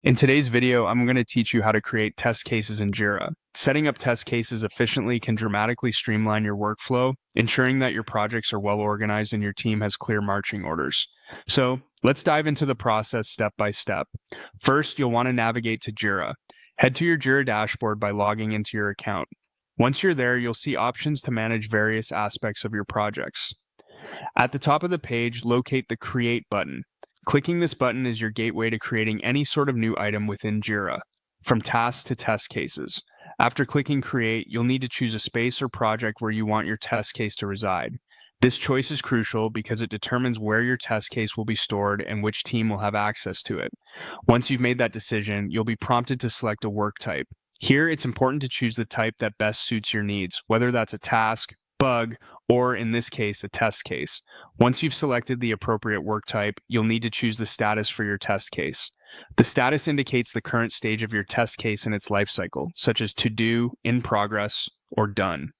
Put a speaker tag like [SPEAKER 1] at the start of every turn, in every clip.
[SPEAKER 1] In today's video, I'm going to teach you how to create test cases in Jira. Setting up test cases efficiently can dramatically streamline your workflow, ensuring that your projects are well organized and your team has clear marching orders. So let's dive into the process step by step. First, you'll want to navigate to Jira. Head to your Jira dashboard by logging into your account. Once you're there, you'll see options to manage various aspects of your projects. At the top of the page, locate the Create button. Clicking this button is your gateway to creating any sort of new item within Jira, from tasks to test cases. After clicking Create, you'll need to choose a space or project where you want your test case to reside. This choice is crucial because it determines where your test case will be stored and which team will have access to it. Once you've made that decision, you'll be prompted to select a work type. Here, it's important to choose the type that best suits your needs, whether that's a task, bug, or in this case, a test case. Once you've selected the appropriate work type, you'll need to choose the status for your test case. The status indicates the current stage of your test case in its life cycle, such as to do, in progress, or done.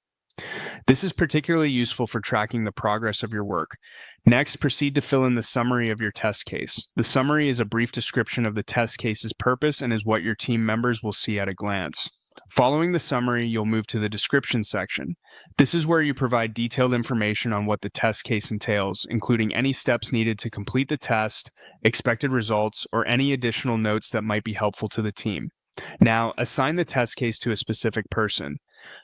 [SPEAKER 1] This is particularly useful for tracking the progress of your work. Next, proceed to fill in the summary of your test case. The summary is a brief description of the test case's purpose and is what your team members will see at a glance. Following the summary, you'll move to the description section. This is where you provide detailed information on what the test case entails, including any steps needed to complete the test, expected results, or any additional notes that might be helpful to the team. Now, assign the test case to a specific person.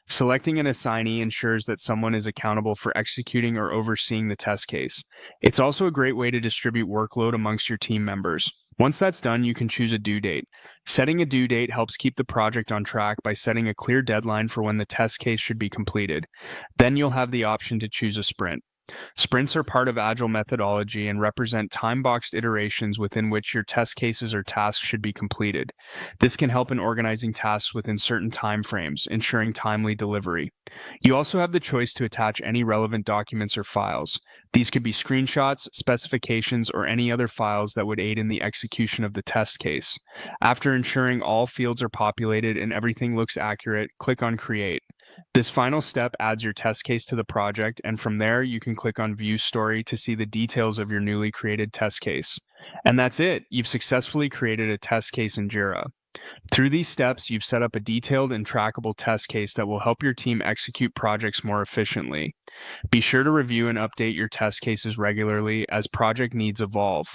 [SPEAKER 1] Selecting an assignee ensures that someone is accountable for executing or overseeing the test case. It's also a great way to distribute workload amongst your team members. Once that's done, you can choose a due date. Setting a due date helps keep the project on track by setting a clear deadline for when the test case should be completed. Then you'll have the option to choose a sprint. Sprints are part of agile methodology and represent time-boxed iterations within which your test cases or tasks should be completed. This can help in organizing tasks within certain time frames, ensuring timely delivery. You also have the choice to attach any relevant documents or files. These could be screenshots, specifications, or any other files that would aid in the execution of the test case. After ensuring all fields are populated and everything looks accurate, click on Create. This final step adds your test case to the project, and from there you can click on View Story to see the details of your newly created test case. And that's it! You've successfully created a test case in Jira. Through these steps, you've set up a detailed and trackable test case that will help your team execute projects more efficiently. Be sure to review and update your test cases regularly as project needs evolve.